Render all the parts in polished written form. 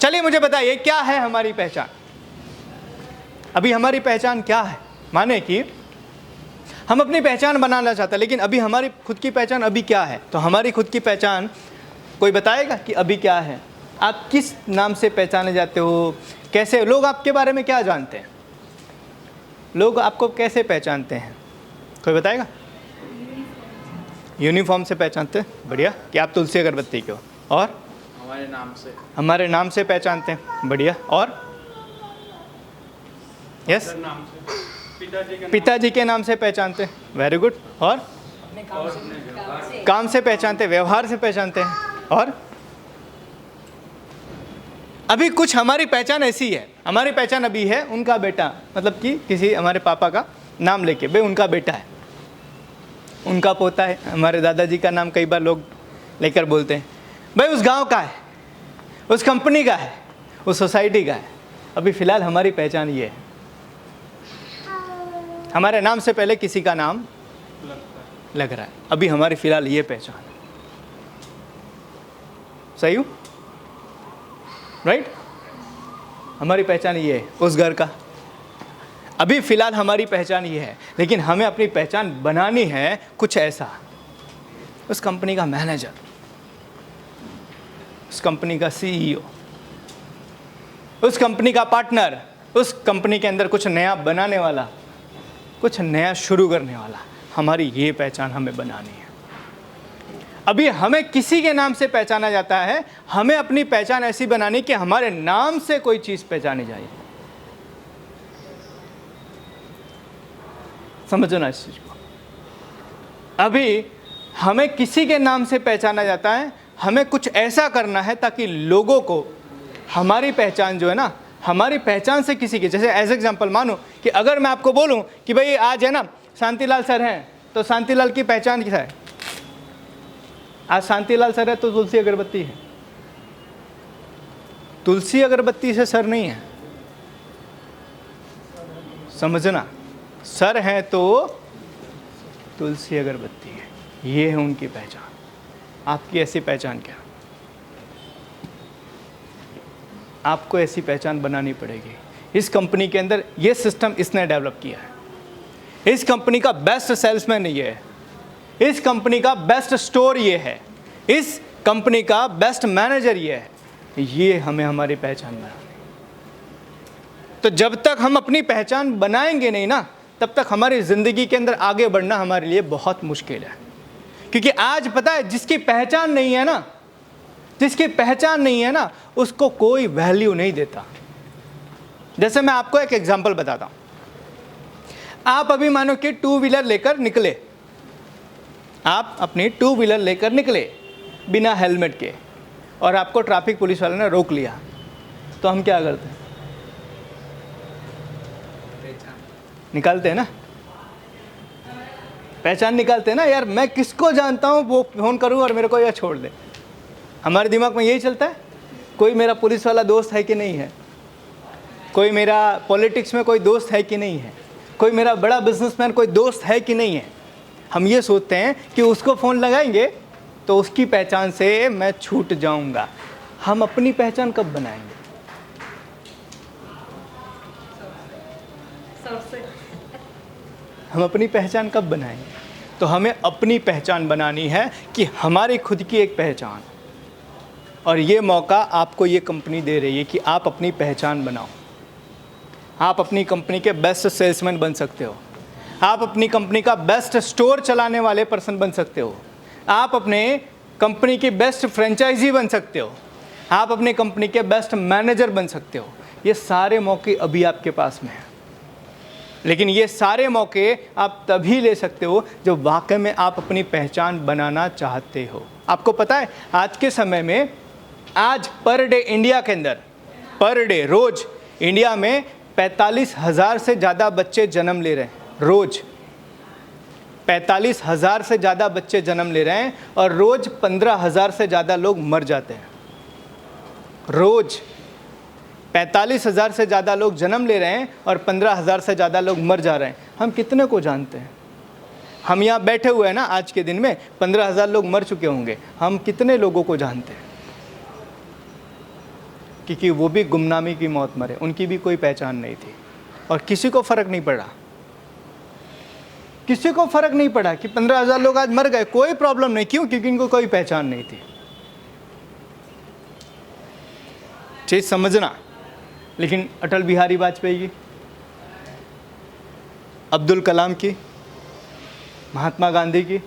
चलिए मुझे बताइए क्या है हमारी पहचान। अभी हमारी पहचान क्या है? माने कि हम अपनी पहचान बनाना चाहते हैं, लेकिन अभी हमारी खुद की पहचान अभी क्या है? तो हमारी खुद की पहचान कोई बताएगा कि अभी क्या है? आप किस नाम से पहचाने जाते हो? कैसे लोग आपके बारे में क्या जानते हैं? लोग आपको कैसे पहचानते हैं? कोई बताएगा? यूनिफॉर्म से पहचानते हैं। बढ़िया। कि आप तुलसी अगरबत्ती के हो। और हमारे नाम से पहचानते हैं। बढ़िया। और यस, पिताजी के नाम से पहचानते हैं। Very good. और काम से पहचानते हैं, व्यवहार से पहचानते हैं। और अभी कुछ हमारी पहचान ऐसी है, हमारी पहचान अभी है उनका बेटा, मतलब कि किसी हमारे पापा का नाम लेके, भाई उनका बेटा है, उनका पोता है। हमारे दादाजी का नाम कई बार लोग लेकर बोलते हैं, भाई उस गांव का है, उस कंपनी का है, उस सोसाइटी का है। अभी फ़िलहाल हमारी पहचान ये है, हमारे नाम से पहले किसी का नाम लग रहा है। अभी हमारी फ़िलहाल ये पहचान है। सही हूँ? राइट? हमारी पहचान ये है उस घर का। अभी फ़िलहाल हमारी पहचान ये है, लेकिन हमें अपनी पहचान बनानी है कुछ ऐसा। उस कंपनी का मैनेजर, उस कंपनी का सीईओ, उस कंपनी का पार्टनर, उस कंपनी के अंदर कुछ नया बनाने वाला, कुछ नया शुरू करने वाला। हमारी ये पहचान हमें बनानी है। अभी हमें किसी के नाम से पहचाना जाता है, हमें अपनी पहचान ऐसी बनानी कि हमारे नाम से कोई चीज़ पहचानी जाए। समझो ना इस चीज़ को। अभी हमें किसी के नाम से पहचाना जाता है, हमें कुछ ऐसा करना है ताकि लोगों को हमारी पहचान जो है ना, हमारी पहचान से किसी की, जैसे एज एग्जाम्पल मानो कि अगर मैं आपको बोलूं कि भाई आज है ना शांतिलाल सर हैं, तो शांतिलाल की पहचान क्या है? आज शांतिलाल सर है तो तुलसी अगरबत्ती है। तुलसी अगरबत्ती से सर नहीं है, समझना। सर है तो तुलसी अगरबत्ती है, ये है उनकी पहचान। आपकी ऐसी पहचान क्या? आपको ऐसी पहचान बनानी पड़ेगी। इस कंपनी के अंदर ये सिस्टम इसने डेवलप किया है। इस कंपनी का बेस्ट सेल्समैन ये है, इस कंपनी का बेस्ट स्टोर ये है, इस कंपनी का बेस्ट मैनेजर ये है। ये हमें हमारी पहचान बनानी। तो जब तक हम अपनी पहचान बनाएंगे नहीं ना, तब तक हमारी ज़िंदगी के अंदर आगे बढ़ना हमारे लिए बहुत मुश्किल है। क्योंकि आज पता है, जिसकी पहचान नहीं है ना, जिसकी पहचान नहीं है ना, उसको कोई वैल्यू नहीं देता। जैसे मैं आपको एक एग्जांपल बताता हूं। आप अभी मानो कि टू व्हीलर लेकर निकले, आप अपनी टू व्हीलर लेकर निकले बिना हेलमेट के, और आपको ट्रैफिक पुलिस वाले ने रोक लिया, तो हम क्या करते हैं? निकालते हैं ना, पहचान निकालते हैं ना। यार मैं किसको जानता हूँ, वो फ़ोन करूँ और मेरे को यह छोड़ दे। हमारे दिमाग में यही चलता है। कोई मेरा पुलिस वाला दोस्त है कि नहीं है, कोई मेरा पॉलिटिक्स में कोई दोस्त है कि नहीं है, कोई मेरा बड़ा बिजनेसमैन कोई दोस्त है कि नहीं है। हम ये सोचते हैं कि उसको फ़ोन लगाएंगे तो उसकी पहचान से मैं छूट जाऊंगा। हम अपनी पहचान कब बनाएंगे? हम अपनी पहचान कब बनाएंगे? तो हमें अपनी पहचान बनानी है कि हमारी खुद की एक पहचान। और ये मौका आपको ये कंपनी दे रही है कि आप अपनी पहचान बनाओ। आप अपनी कंपनी के बेस्ट सेल्समैन बन सकते हो, आप अपनी कंपनी का बेस्ट स्टोर चलाने वाले पर्सन बन सकते हो, आप अपने कंपनी की बेस्ट फ्रेंचाइजी बन सकते हो, आप अपनी कंपनी के बेस्ट मैनेजर बन सकते हो। ये सारे मौके अभी आपके पास में हैं, लेकिन ये सारे मौके आप तभी ले सकते हो जब वाकई में आप अपनी पहचान बनाना चाहते हो। आपको पता है आज के समय में, आज पर डे इंडिया के अंदर, पर डे रोज इंडिया में 45,000 से ज़्यादा बच्चे जन्म ले रहे हैं। रोज 45,000 से ज़्यादा बच्चे जन्म ले रहे हैं, और रोज 15,000 से ज़्यादा लोग मर जाते हैं। रोज 45,000 से ज़्यादा लोग जन्म ले रहे हैं और 15,000 से ज़्यादा लोग मर जा रहे हैं। हम कितने को जानते हैं? हम यहाँ बैठे हुए हैं ना, आज के दिन में 15,000 लोग मर चुके होंगे। हम कितने लोगों को जानते हैं? क्योंकि वो भी गुमनामी की मौत मरे, उनकी भी कोई पहचान नहीं थी और किसी को फ़र्क नहीं पड़ा। किसी को फ़र्क नहीं पड़ा कि 15,000 लोग आज मर गए, कोई प्रॉब्लम नहीं। क्यों? क्योंकि इनको कोई पहचान नहीं थी। चीज़ समझना। लेकिन अटल बिहारी वाजपेयी की, अब्दुल कलाम की, महात्मा गांधी की,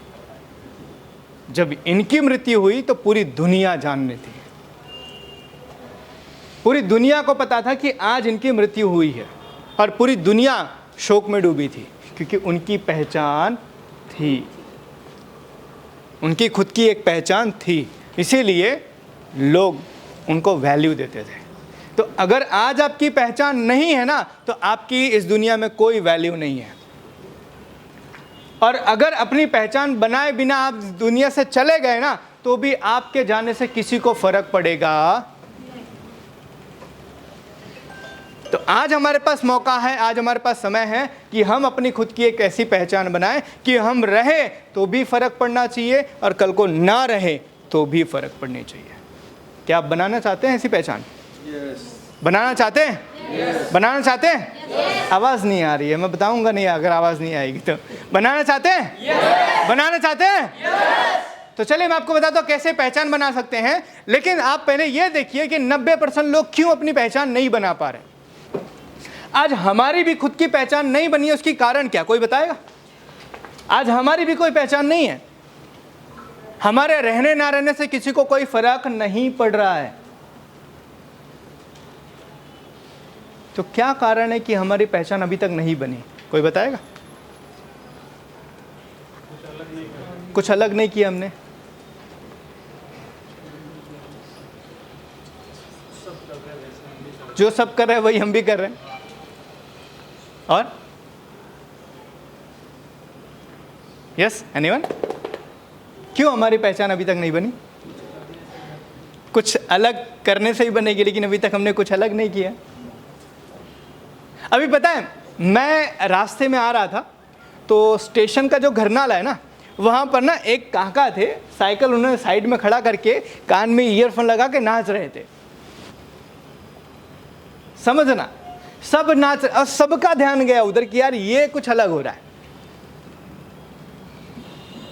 जब इनकी मृत्यु हुई तो पूरी दुनिया जानने थी। पूरी दुनिया को पता था कि आज इनकी मृत्यु हुई है और पूरी दुनिया शोक में डूबी थी, क्योंकि उनकी पहचान थी, उनकी खुद की एक पहचान थी, इसीलिए लोग उनको वैल्यू देते थे। तो अगर आज आपकी पहचान नहीं है ना, तो आपकी इस दुनिया में कोई वैल्यू नहीं है। और अगर अपनी पहचान बनाए बिना आप दुनिया से चले गए ना, तो भी आपके जाने से किसी को फर्क पड़ेगा। तो आज हमारे पास मौका है, आज हमारे पास समय है कि हम अपनी खुद की एक ऐसी पहचान बनाएं कि हम रहे तो भी फर्क पड़ना चाहिए और कल को ना रहे तो भी फर्क पड़नी चाहिए। क्या आप बनाना चाहते हैं ऐसी पहचान? बनाना चाहते हैं? बनाना चाहते हैं? आवाज़ नहीं आ रही है, मैं बताऊंगा नहीं अगर आवाज़ नहीं आएगी तो। बनाना चाहते हैं? बनाना चाहते हैं? तो चलिए मैं आपको बताता हूँ कैसे पहचान बना सकते हैं। लेकिन आप पहले ये देखिए कि 90% लोग क्यों अपनी पहचान नहीं बना पा रहे। आज हमारी भी खुद की पहचान नहीं बनी है, उसकी कारण क्या, कोई बताएगा? आज हमारी भी कोई पहचान नहीं है, हमारे रहने ना रहने से किसी को कोई फर्क नहीं पड़ रहा है। तो क्या कारण है कि हमारी पहचान अभी तक नहीं बनी, कोई बताएगा? कुछ अलग नहीं किया हमने। जो सब कर रहे हैं वही हम भी कर रहे हैं। और यस, एनीवन? क्यों हमारी पहचान अभी तक नहीं बनी? कुछ अलग करने से ही बनेगी, लेकिन अभी तक हमने कुछ अलग नहीं किया। अभी पता है, मैं रास्ते में आ रहा था तो स्टेशन का जो घरनाला है ना, वहाँ पर ना एक काका थे, साइकिल उन्होंने साइड में खड़ा करके कान में ईयरफोन लगा के नाच रहे थे। समझना, सब नाच और सबका ध्यान गया उधर कि यार ये कुछ अलग हो रहा है।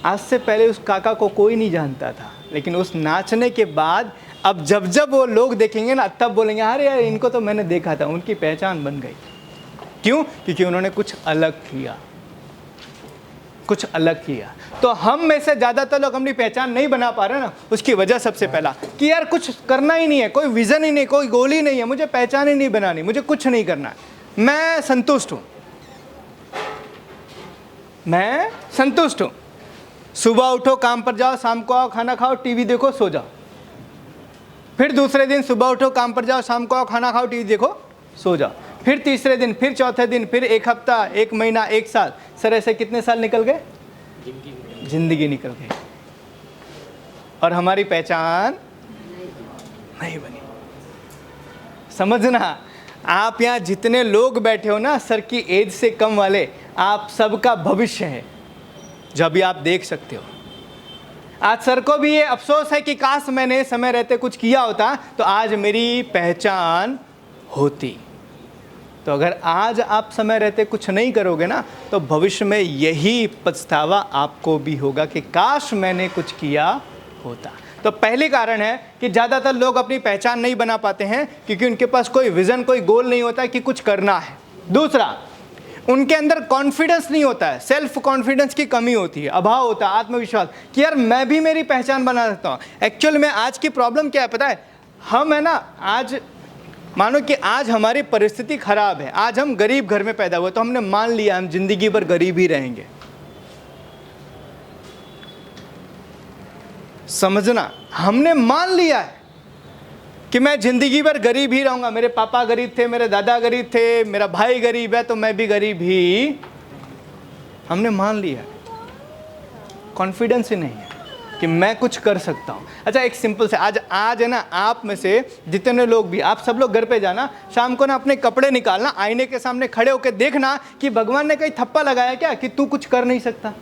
आज से पहले उस काका को कोई नहीं जानता था, लेकिन उस नाचने के बाद अब जब जब वो लोग देखेंगे ना, तब बोलेंगे अरे यार इनको तो मैंने देखा था। उनकी पहचान बन गई। क्यों? क्योंकि उन्होंने कुछ अलग किया, कुछ अलग किया। तो हम में से ज़्यादातर लोग अपनी पहचान नहीं बना पा रहे ना, उसकी वजह सबसे पहला कि यार कुछ करना ही नहीं है, कोई विज़न ही नहीं, कोई गोल ही नहीं है, मुझे पहचान ही नहीं बनानी, मुझे कुछ नहीं करना है, मैं संतुष्ट हूँ, मैं संतुष्ट हूँ। सुबह उठो, काम पर जाओ, शाम को आओ, खाना खाओ, टीवी देखो, सो जाओ। फिर दूसरे दिन सुबह उठो, काम पर जाओ, शाम को आओ, खाना खाओ, टीवी देखो, सो जाओ। फिर तीसरे दिन, फिर चौथे दिन, फिर एक हफ्ता, एक महीना, एक साल। सर ऐसे कितने साल निकल गए? जिंदगी निकल गई और हमारी पहचान नहीं बनी। समझना, आप यहाँ जितने लोग बैठे हो ना, सर की एज से कम वाले, आप सबका भविष्य है जो अभी आप देख सकते हो। आज सर को भी ये अफसोस है कि काश मैंने समय रहते कुछ किया होता तो आज मेरी पहचान होती। तो अगर आज आप समय रहते कुछ नहीं करोगे ना, तो भविष्य में यही पछतावा आपको भी होगा कि काश मैंने कुछ किया होता। तो पहली कारण है कि ज़्यादातर लोग अपनी पहचान नहीं बना पाते हैं क्योंकि उनके पास कोई विज़न, कोई गोल नहीं होता है कि कुछ करना है। दूसरा, उनके अंदर कॉन्फिडेंस नहीं होता है, सेल्फ कॉन्फिडेंस की कमी होती है, अभाव होता है, आत्मविश्वास कि यार मैं भी मेरी पहचान बना सकता हूँ। एक्चुअल में आज की प्रॉब्लम क्या है पता है? हम है ना, आज मानो कि आज हमारी परिस्थिति खराब है, आज हम गरीब घर में पैदा हुए तो हमने मान लिया हम जिंदगी भर गरीब ही रहेंगे। समझना, हमने मान लिया है कि मैं जिंदगी भर गरीब ही रहूंगा। मेरे पापा गरीब थे, मेरे दादा गरीब थे, मेरा भाई गरीब है तो मैं भी गरीब ही, हमने मान लिया है। कॉन्फिडेंस ही नहीं है कि मैं कुछ कर सकता हूँ। अच्छा, एक सिंपल से आज है ना, आप में से जितने लोग भी, आप सब लोग घर पे जाना, शाम को ना अपने कपड़े निकालना, आईने के सामने खड़े होकर देखना कि भगवान ने कहीं थप्पा लगाया क्या कि तू कुछ कर नहीं सकता।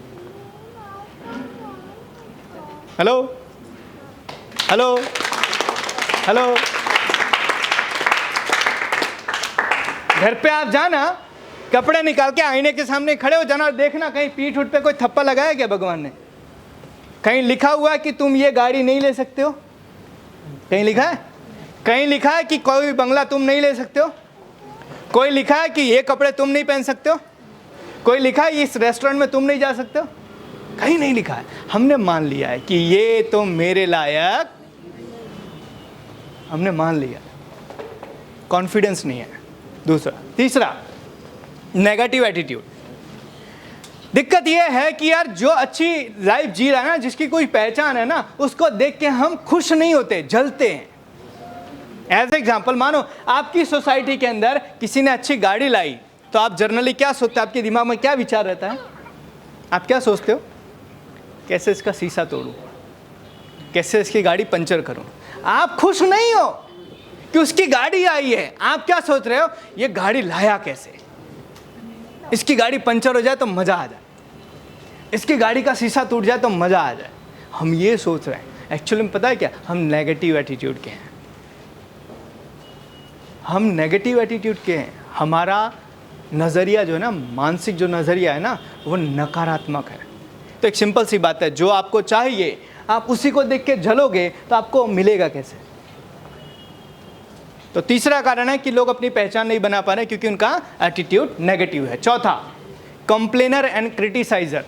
हेलो हेलो हेलो, घर पे आप जाना, कपड़े निकाल के आईने के सामने खड़े हो जाना और देखना कहीं पीठ उठ पे कोई थप्पा लगाया क्या भगवान ने? कहीं लिखा हुआ है कि तुम ये गाड़ी नहीं ले सकते हो? कहीं लिखा है? कहीं लिखा है कि कोई बंगला तुम नहीं ले सकते हो? कोई लिखा है कि ये कपड़े तुम नहीं पहन सकते हो? कोई लिखा है इस रेस्टोरेंट में तुम नहीं जा सकते हो? कहीं नहीं लिखा है। हमने मान लिया है कि ये तो मेरे लायक, हमने मान लिया, कॉन्फिडेंस नहीं है। दूसरा, तीसरा, नेगेटिव एटीट्यूड। दिक्कत यह है कि यार जो अच्छी लाइफ जी रहा है ना, जिसकी कोई पहचान है ना, उसको देख के हम खुश नहीं होते, जलते हैं। एज एग्जाम्पल, मानो आपकी सोसाइटी के अंदर किसी ने अच्छी गाड़ी लाई, तो आप जनरली क्या सोचते हैं? आपके दिमाग में क्या विचार रहता है? आप क्या सोचते हो? कैसे इसका शीशा तोड़ूं, कैसे इसकी गाड़ी पंचर करूं। आप खुश नहीं हो कि उसकी गाड़ी आई है, आप क्या सोच रहे हो? ये गाड़ी लाया कैसे, इसकी गाड़ी पंचर हो जाए तो मजा आ जाए, इसकी गाड़ी का शीशा टूट जाए तो मजा आ जाए। हम ये सोच रहे हैं। एक्चुअली में पता है क्या, हम नेगेटिव एटीट्यूड के हैं। हम नेगेटिव एटीट्यूड के हैं। हमारा नज़रिया जो है ना, मानसिक जो नज़रिया है ना, वो नकारात्मक है। तो एक सिंपल सी बात है, जो आपको चाहिए आप उसी को देख के जलोगे तो आपको मिलेगा कैसे? तो तीसरा कारण है कि लोग अपनी पहचान नहीं बना पा रहे क्योंकि उनका एटीट्यूड नेगेटिव है। चौथा, कंप्लेनर एंड क्रिटिसाइजर।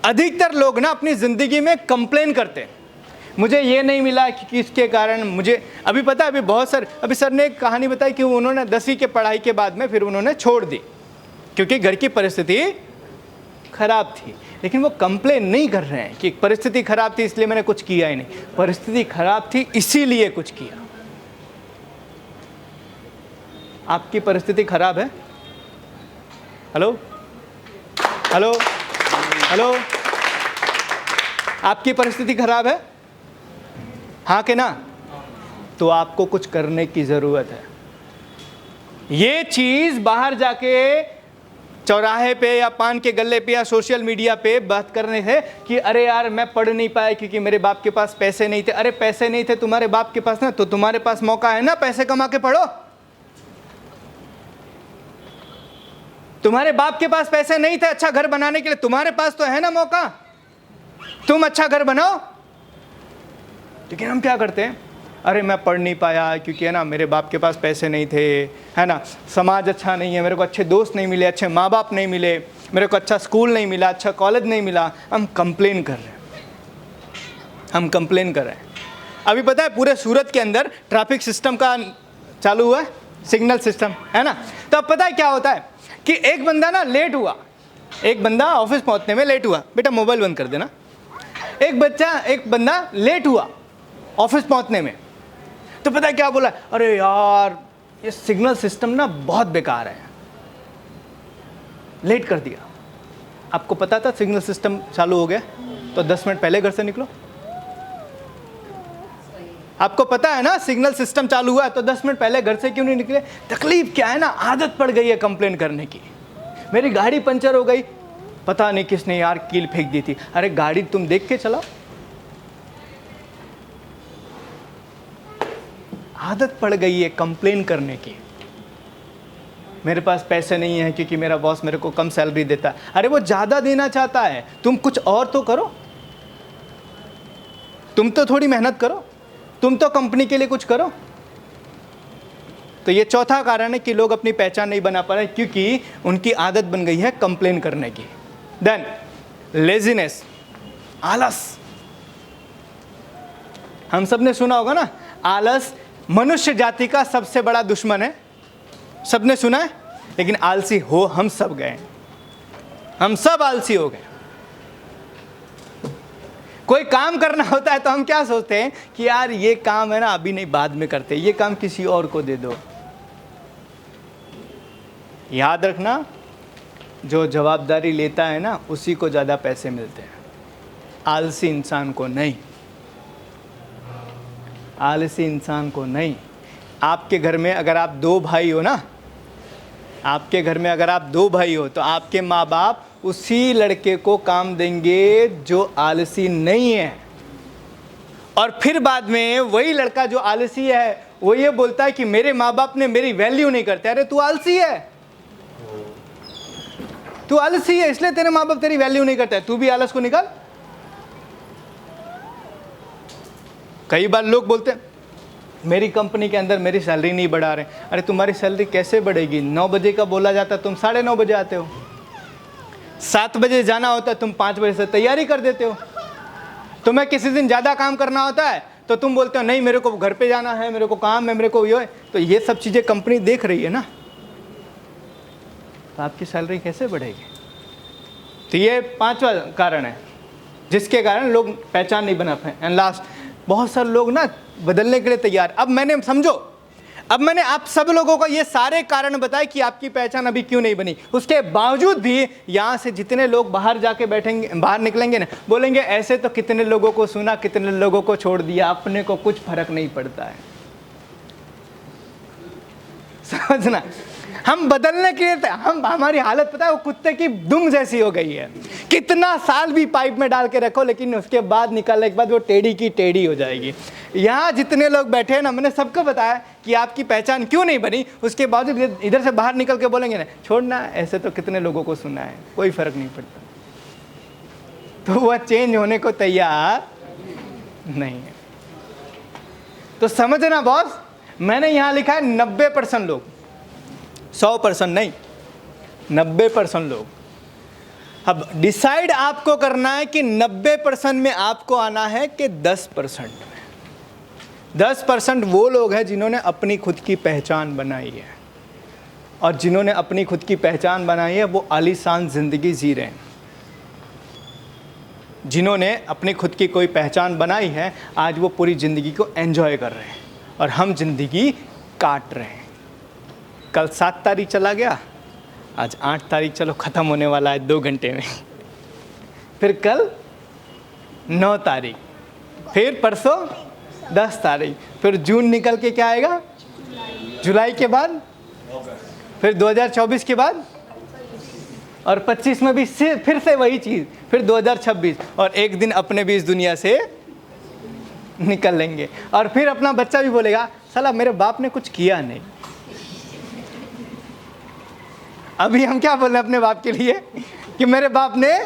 अधिकतर लोग ना अपनी ज़िंदगी में कंप्लेन करते हैं, मुझे ये नहीं मिला कि इसके कारण मुझे, अभी पता है, अभी बहुत सारे, अभी सर ने एक कहानी बताई कि उन्होंने 10वीं के पढ़ाई के बाद में फिर उन्होंने छोड़ दी क्योंकि घर की परिस्थिति खराब थी। लेकिन वो कंप्लेन नहीं कर रहे हैं कि परिस्थिति खराब थी इसलिए मैंने कुछ किया ही नहीं, परिस्थिति खराब थी इसीलिए कुछ किया। आपकी परिस्थिति खराब है? हेलो हेलो हेलो, आपकी परिस्थिति खराब है, हाँ कि ना? तो आपको कुछ करने की ज़रूरत है। ये चीज़ बाहर जाके चौराहे पे या पान के गल्ले पे या सोशल मीडिया पे बात करने से कि अरे यार मैं पढ़ नहीं पाया क्योंकि मेरे बाप के पास पैसे नहीं थे। अरे पैसे नहीं थे तुम्हारे बाप के पास ना, तो तुम्हारे पास मौका है ना, पैसे कमा के पढ़ो। तुम्हारे बाप के पास पैसे नहीं थे अच्छा घर बनाने के लिए, तुम्हारे पास तो है ना मौका, तुम अच्छा घर बनाओ। लेकिन हम क्या करते हैं, अरे मैं पढ़ नहीं पाया क्योंकि है ना मेरे बाप के पास पैसे नहीं थे, है ना, समाज अच्छा नहीं है, मेरे को अच्छे दोस्त नहीं मिले, अच्छे माँ बाप नहीं मिले, मेरे को अच्छा स्कूल नहीं मिला, अच्छा कॉलेज नहीं मिला। हम कंप्लेन कर रहे हैं, हम कंप्लेन कर रहे हैं। अभी पता है पूरे सूरत के अंदर ट्रैफिक सिस्टम का चालू हुआ है, सिग्नल सिस्टम, है ना। तो अब पता है क्या होता है कि एक बंदा ना लेट हुआ, एक बंदा ऑफिस पहुँचने में लेट हुआ, बेटा मोबाइल बंद कर देना। एक बंदा लेट हुआ ऑफिस पहुंचने में, तो पता है क्या बोला, अरे यार ये सिग्नल सिस्टम ना बहुत बेकार है, लेट कर दिया। आपको पता था सिग्नल सिस्टम चालू हो गया तो 10 मिनट पहले घर से निकलो। आपको पता है ना सिग्नल सिस्टम चालू हुआ है तो 10 मिनट पहले घर से क्यों नहीं निकले? तकलीफ क्या है ना, आदत पड़ गई है कंप्लेन करने की। मेरी गाड़ी पंचर हो गई, पता नहीं किसने यार कील फेंक दी थी। अरे गाड़ी तुम देख के चलाओ। आदत पड़ गई है कंप्लेन करने की। मेरे पास पैसे नहीं है क्योंकि मेरा बॉस मेरे को कम सैलरी देता है। अरे वो ज़्यादा देना चाहता है, तुम कुछ और तो करो, तुम तो थोड़ी मेहनत करो, तुम तो कंपनी के लिए कुछ करो। तो ये चौथा कारण है कि लोग अपनी पहचान नहीं बना पा रहे क्योंकि उनकी आदत बन गई है कंप्लेन करने की। देन लेजीनेस, आलस। हम सब ने सुना होगा ना, आलस मनुष्य जाति का सबसे बड़ा दुश्मन है। सबने सुना है, लेकिन आलसी हो हम सब गए, हम सब आलसी हो गए। कोई काम करना होता है तो हम क्या सोचते हैं कि यार ये काम है ना अभी नहीं बाद में करते, ये काम किसी और को दे दो। याद रखना, जो जवाबदारी लेता है ना उसी को ज़्यादा पैसे मिलते हैं, आलसी इंसान को नहीं, आलसी इंसान को नहीं। आपके घर में अगर आप 2 भाई हो ना, आपके घर में अगर आप 2 भाई हो तो आपके माँ बाप उसी लड़के को काम देंगे जो आलसी नहीं है, और फिर बाद में वही लड़का जो आलसी है वो ये बोलता है कि मेरे माँ बाप ने मेरी वैल्यू नहीं करते। अरे तू आलसी है, तू आलसी है, इसलिए तेरे माँ बाप तेरी वैल्यू नहीं करते। तू भी आलस को निकाल। कई बार लोग बोलते हैं मेरी कंपनी के अंदर मेरी सैलरी नहीं बढ़ा रहे। अरे तुम्हारी सैलरी कैसे बढ़ेगी? 9 बजे का बोला जाता तुम 9:30 बजे आते हो, 7 बजे जाना होता है तुम 5 बजे से तैयारी कर देते हो। तुम्हें किसी दिन ज़्यादा काम करना होता है तो तुम बोलते हो नहीं मेरे को घर पे जाना है, मेरे को काम है, मेरे को ये है। तो ये सब चीज़ें कंपनी देख रही है ना, तो आपकी सैलरी कैसे बढ़ेगी? तो ये 5वां कारण है जिसके कारण लोग पहचान नहीं बना पाए। एंड लास्ट, बहुत सारे लोग ना बदलने के लिए तैयार। अब मैंने आप सब लोगों को ये सारे कारण बताए कि आपकी पहचान अभी क्यों नहीं बनी। उसके बावजूद भी यहाँ से जितने लोग बाहर जाके बैठेंगे, बाहर निकलेंगे ना, बोलेंगे ऐसे तो कितने लोगों को सुना, कितने लोगों को छोड़ दिया, अपने को कुछ फर्क नहीं पड़ता है। समझना, हम बदलने के लिए हमारी हालत पता है वो कुत्ते की दुम जैसी हो गई है। कितना साल भी पाइप में डाल के रखो, लेकिन उसके बाद निकालने के बाद वो टेढ़ी की टेढ़ी हो जाएगी। यहाँ जितने लोग बैठे हैं ना, मैंने सबको बताया कि आपकी पहचान क्यों नहीं बनी। उसके बावजूद इधर से बाहर निकल के बोलेंगे ना छोड़ना, ऐसे तो कितने लोगों को सुना है, कोई फर्क नहीं पड़ता। तो वह चेंज होने को तैयार नहीं है। तो समझना बॉस, मैंने यहाँ लिखा है 90% लोग, 100% नहीं, 90% लोग। अब डिसाइड आपको करना है कि 90% में आपको आना है कि 10% में। 10% वो लोग हैं जिन्होंने अपनी खुद की पहचान बनाई है, और जिन्होंने अपनी खुद की पहचान बनाई है वो आलीशान ज़िंदगी जी रहे हैं। जिन्होंने अपनी खुद की कोई पहचान बनाई है, आज वो पूरी ज़िंदगी को एंजॉय कर रहे हैं, और हम ज़िंदगी काट रहे हैं। कल 7 तारीख चला गया, आज 8 तारीख चलो ख़त्म होने वाला है 2 घंटे में। फिर कल 9 तारीख, फिर परसों 10 तारीख, फिर जून निकल के क्या आएगा, जुलाई के बाद, फिर 2024 के बाद, और 25 में भी फिर से वही चीज़, फिर 2026, और एक दिन अपने भी इस दुनिया से निकल लेंगे। और फिर अपना बच्चा भी बोलेगा साला मेरे बाप ने कुछ किया नहीं। अभी हम क्या बोल रहे हैं अपने बाप के लिए कि मेरे बाप ने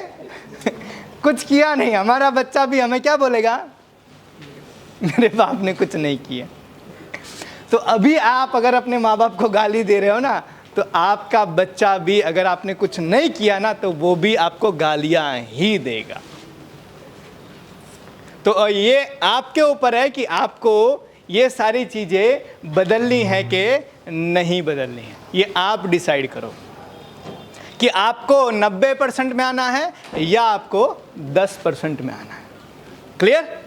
कुछ किया नहीं। हमारा बच्चा भी हमें क्या बोलेगा, मेरे बाप ने कुछ नहीं किया। तो अभी आप अगर अपने माँ बाप को गाली दे रहे हो ना, तो आपका बच्चा भी अगर आपने कुछ नहीं किया ना, तो वो भी आपको गालियाँ ही देगा। तो ये आपके ऊपर है कि आपको ये सारी चीज़ें बदलनी है कि नहीं बदलनी है। ये आप डिसाइड करो कि आपको 90% में आना है या आपको 10% में आना है। क्लियर?